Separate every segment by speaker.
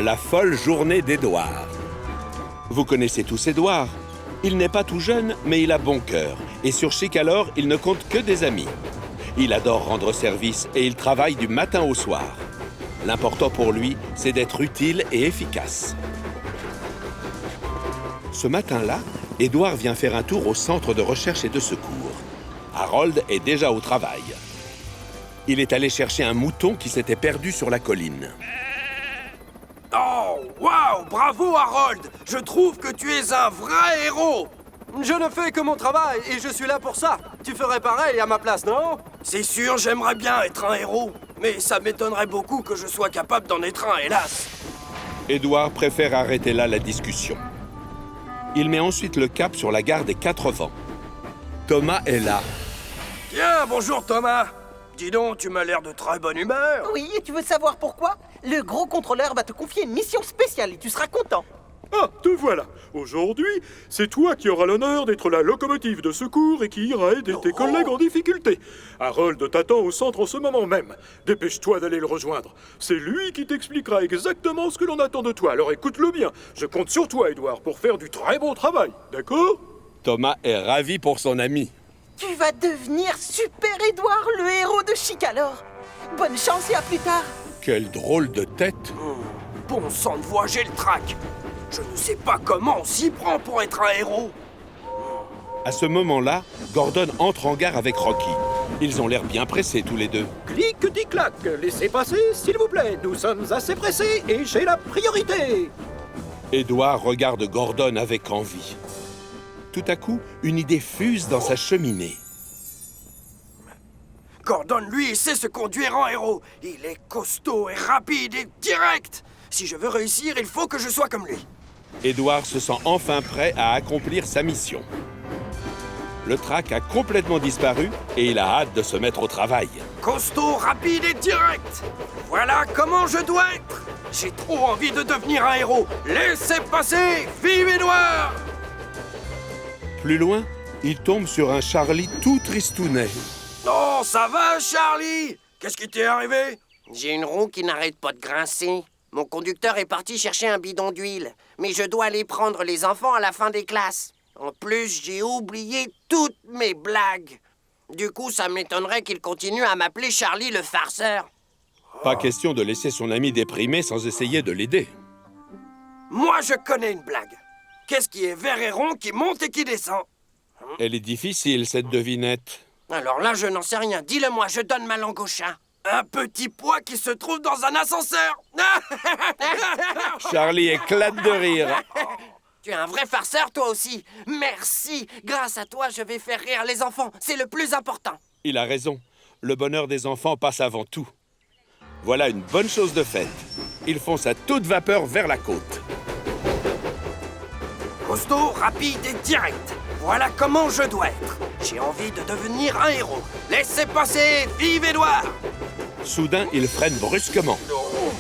Speaker 1: La folle journée d'Édouard. Vous connaissez tous Édouard. Il n'est pas tout jeune, mais il a bon cœur. Et sur Chicalor, il ne compte que des amis. Il adore rendre service et il travaille du matin au soir. L'important pour lui, c'est d'être utile et efficace. Ce matin-là, Édouard vient faire un tour au centre de recherche et de secours. Harold est déjà au travail. Il est allé chercher un mouton qui s'était perdu sur la colline.
Speaker 2: Oh, waouh! Bravo, Harold! Je trouve que tu es un vrai héros!
Speaker 3: Je ne fais que mon travail et je suis là pour ça. Tu ferais pareil à ma place, non?
Speaker 2: C'est sûr, j'aimerais bien être un héros, mais ça m'étonnerait beaucoup que je sois capable d'en être un, hélas.
Speaker 1: Édouard préfère arrêter là la discussion. Il met ensuite le cap sur la gare des 4 vents. Thomas est là.
Speaker 2: Tiens, bonjour Thomas! Dis donc, tu m'as l'air de très bonne humeur.
Speaker 4: Oui, et tu veux savoir pourquoi? Le gros contrôleur va te confier une mission spéciale et tu seras content.
Speaker 5: Ah, te voilà. Aujourd'hui, c'est toi qui auras l'honneur d'être la locomotive de secours et qui ira aider tes collègues en difficulté. Harold t'attend au centre en ce moment même. Dépêche-toi d'aller le rejoindre. C'est lui qui t'expliquera exactement ce que l'on attend de toi. Alors écoute-le bien. Je compte sur toi, Édouard, pour faire du très bon travail. D'accord?
Speaker 1: Thomas est ravi pour son ami.
Speaker 4: Tu vas devenir Super Édouard, le héros de Chicalor. Bonne chance et à plus tard.
Speaker 1: Quelle drôle de tête!
Speaker 2: Bon sang de voix, j'ai le trac. Je ne sais pas comment on s'y prend pour être un héros.
Speaker 1: À ce moment-là, Gordon entre en gare avec Rocky. Ils ont l'air bien pressés tous les deux.
Speaker 3: Clic-tic-clac, laissez passer, s'il vous plaît. Nous sommes assez pressés et j'ai la priorité.
Speaker 1: Édouard regarde Gordon avec envie. Tout à coup, une idée fuse dans sa cheminée.
Speaker 2: Gordon, lui, sait se conduire en héros. Il est costaud et rapide et direct. Si je veux réussir, il faut que je sois comme lui.
Speaker 1: Édouard se sent enfin prêt à accomplir sa mission. Le trac a complètement disparu et il a hâte de se mettre au travail.
Speaker 2: Costaud, rapide et direct. Voilà comment je dois être. J'ai trop envie de devenir un héros. Laissez passer, vive Édouard!
Speaker 1: Plus loin, il tombe sur un Charlie tout tristounet.
Speaker 2: Oh, ça va, Charlie? Qu'est-ce qui t'est arrivé?
Speaker 6: J'ai une roue qui n'arrête pas de grincer. Mon conducteur est parti chercher un bidon d'huile, mais je dois aller prendre les enfants à la fin des classes. En plus, j'ai oublié toutes mes blagues. Du coup, ça m'étonnerait qu'il continue à m'appeler Charlie le farceur.
Speaker 1: Pas question de laisser son ami déprimé sans essayer de l'aider.
Speaker 2: Moi, je connais une blague. Qu'est-ce qui est vert et rond, qui monte et qui descend?
Speaker 1: Elle est difficile, cette devinette.
Speaker 6: Alors là, je n'en sais rien. Dis-le-moi, je donne ma langue au chat.
Speaker 2: Un petit pois qui se trouve dans un ascenseur.
Speaker 1: Charlie éclate de rire.
Speaker 6: Tu es un vrai farceur, toi aussi. Merci. Grâce à toi, je vais faire rire les enfants. C'est le plus important.
Speaker 1: Il a raison. Le bonheur des enfants passe avant tout. Voilà une bonne chose de faite. Ils foncent à toute vapeur vers la côte.
Speaker 2: Costaud, rapide et direct. Voilà comment je dois être. J'ai envie de devenir un héros. Laissez passer, vive Édouard!
Speaker 1: Soudain, il freine brusquement.
Speaker 2: Oh,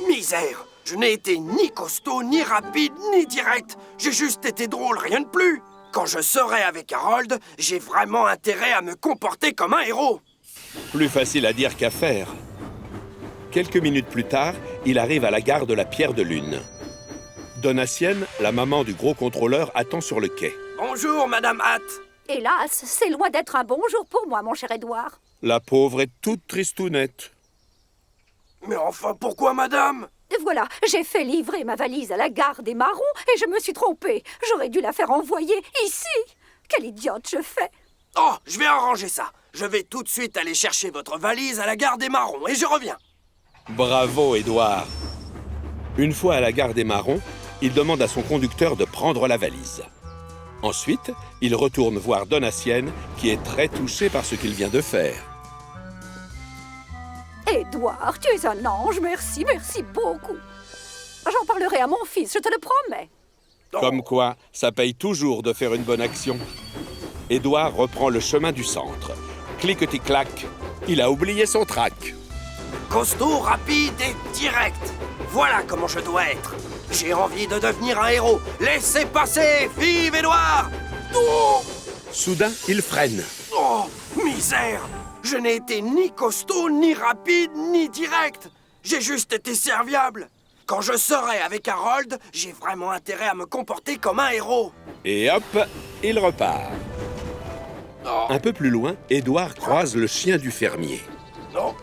Speaker 2: misère! Je n'ai été ni costaud, ni rapide, ni direct. J'ai juste été drôle, rien de plus. Quand je serai avec Harold, j'ai vraiment intérêt à me comporter comme un héros.
Speaker 1: Plus facile à dire qu'à faire. Quelques minutes plus tard, il arrive à la gare de la Pierre de Lune. Donatienne, la maman du gros contrôleur, attend sur le quai.
Speaker 2: Bonjour, Madame Hatt.
Speaker 7: Hélas, c'est loin d'être un bon jour pour moi, mon cher Édouard.
Speaker 1: La pauvre est toute tristounette.
Speaker 2: Mais enfin, pourquoi, Madame?
Speaker 7: Voilà, j'ai fait livrer ma valise à la gare des Marrons et je me suis trompée. J'aurais dû la faire envoyer ici. Quelle idiote je fais.
Speaker 2: Oh, je vais arranger ça. Je vais tout de suite aller chercher votre valise à la gare des Marrons et je reviens.
Speaker 1: Bravo, Édouard. Une fois à la gare des Marrons, il demande à son conducteur de prendre la valise. Ensuite, il retourne voir Donatienne, qui est très touchée par ce qu'il vient de faire.
Speaker 7: Édouard, tu es un ange, merci, merci beaucoup. J'en parlerai à mon fils, je te le promets.
Speaker 1: Comme quoi, ça paye toujours de faire une bonne action. Édouard reprend le chemin du centre. Cliquetis-clac, il a oublié son trac.
Speaker 2: Costaud, rapide et direct. Voilà comment je dois être. J'ai envie de devenir un héros. Laissez passer, vive Édouard! Oh!
Speaker 1: Soudain, il freine.
Speaker 2: Oh, misère! Je n'ai été ni costaud, ni rapide, ni direct. J'ai juste été serviable. Quand je serai avec Harold, j'ai vraiment intérêt à me comporter comme un héros.
Speaker 1: Et hop, il repart. Un peu plus loin, Édouard croise le chien du fermier.
Speaker 2: Non,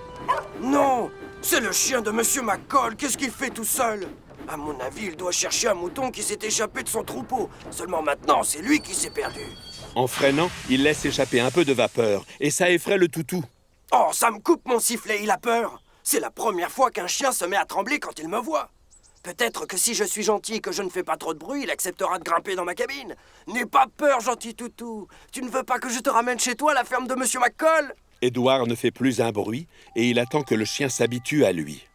Speaker 2: non, c'est le chien de Monsieur McCall. Qu'est-ce qu'il fait tout seul? À mon avis, il doit chercher un mouton qui s'est échappé de son troupeau. Seulement maintenant, c'est lui qui s'est perdu.
Speaker 1: En freinant, il laisse échapper un peu de vapeur et ça effraie le toutou.
Speaker 2: Oh, ça me coupe mon sifflet, il a peur. C'est la première fois qu'un chien se met à trembler quand il me voit. Peut-être que si je suis gentil et que je ne fais pas trop de bruit, il acceptera de grimper dans ma cabine. N'aie pas peur, gentil toutou. Tu ne veux pas que je te ramène chez toi à la ferme de Monsieur McCall?
Speaker 1: Édouard ne fait plus un bruit et il attend que le chien s'habitue à lui.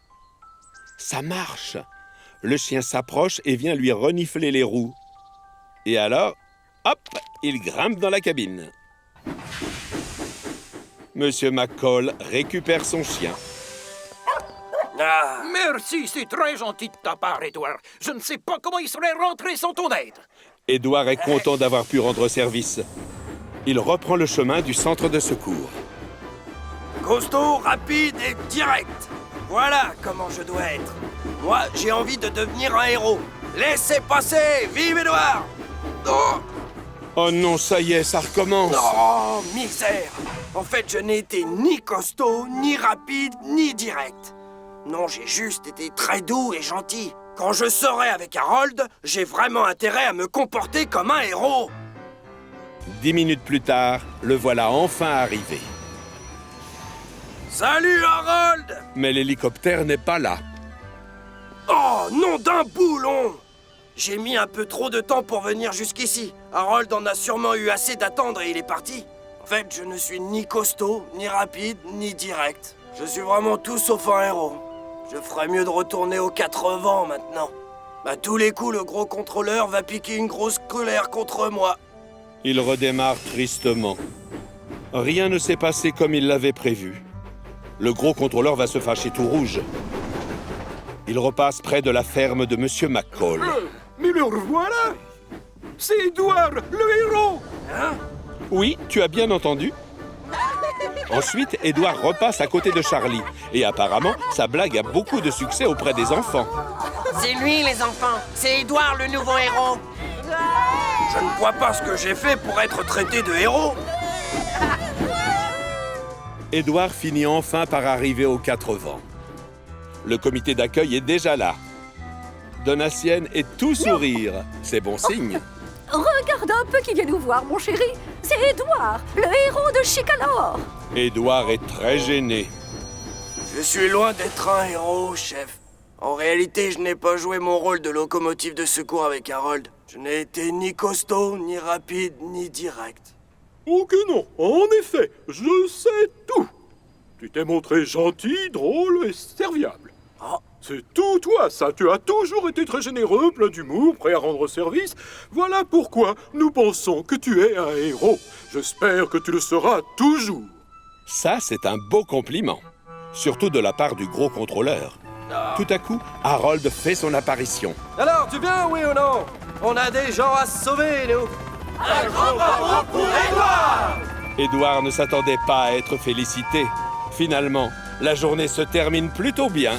Speaker 1: Ça marche. Le chien s'approche et vient lui renifler les roues. Et alors, hop, il grimpe dans la cabine. Monsieur McCall récupère son chien.
Speaker 2: Ah,
Speaker 3: Merci, c'est très gentil de ta part, Édouard. Je ne sais pas comment il serait rentré sans ton aide.
Speaker 1: Édouard est content d'avoir pu rendre service. Il reprend le chemin du centre de secours.
Speaker 2: costaud, rapide et direct. Voilà comment je dois être. Moi, j'ai envie de devenir un héros. Laissez passer! Vive Édouard! Oh,
Speaker 1: Oh non, ça y est, ça recommence.
Speaker 2: oh, misère! En fait, je n'ai été ni costaud, ni rapide, ni direct. Non, j'ai juste été très doux et gentil. Quand je serai avec Harold, j'ai vraiment intérêt à me comporter comme un héros.
Speaker 1: 10 minutes plus tard, le voilà enfin arrivé.
Speaker 2: Salut Harold!
Speaker 1: Mais l'hélicoptère n'est pas là.
Speaker 2: Oh, nom d'un boulon! J'ai mis un peu trop de temps pour venir jusqu'ici. Harold en a sûrement eu assez d'attendre et il est parti. En fait, je ne suis ni costaud, ni rapide, ni direct. Je suis vraiment tout sauf un héros. Je ferais mieux de retourner aux 4 vents maintenant. À tous les coups, le gros contrôleur va piquer une grosse colère contre moi.
Speaker 1: Il redémarre tristement. Rien ne s'est passé comme il l'avait prévu. Le gros contrôleur va se fâcher tout rouge. Il repasse près de la ferme de Monsieur McCall.
Speaker 3: Mais le revoilà! C'est Édouard, le héros!
Speaker 2: Hein?
Speaker 1: Oui, tu as bien entendu. Ensuite, Édouard repasse à côté de Charlie. Et apparemment, sa blague a beaucoup de succès auprès des enfants.
Speaker 6: C'est lui, les enfants. C'est Édouard, le nouveau héros.
Speaker 2: Je ne vois pas ce que j'ai fait pour être traité de héros.
Speaker 1: Édouard finit enfin par arriver aux 4 vents. Le comité d'accueil est déjà là. Donatienne est tout sourire. C'est bon signe.
Speaker 7: Regarde un peu qui vient nous voir, mon chéri. C'est Édouard, le héros de Chicalor.
Speaker 1: Édouard est très gêné.
Speaker 2: Je suis loin d'être un héros, chef. En réalité, je n'ai pas joué mon rôle de locomotive de secours avec Harold. Je n'ai été ni costaud, ni rapide, ni direct.
Speaker 5: Oh que non, en effet, je sais tout. Tu t'es montré gentil, drôle et serviable.
Speaker 2: Oh.
Speaker 5: C'est tout toi, ça. Tu as toujours été très généreux, plein d'humour, prêt à rendre service. Voilà pourquoi nous pensons que tu es un héros. J'espère que tu le seras toujours.
Speaker 1: Ça, c'est un beau compliment. Surtout de la part du gros contrôleur. Tout à coup, Harold fait son apparition.
Speaker 3: Alors, tu viens, oui ou non? On a des gens à sauver, nous!
Speaker 2: Un grand bravo pour Édouard!
Speaker 1: Édouard ne s'attendait pas à être félicité. Finalement, la journée se termine plutôt bien.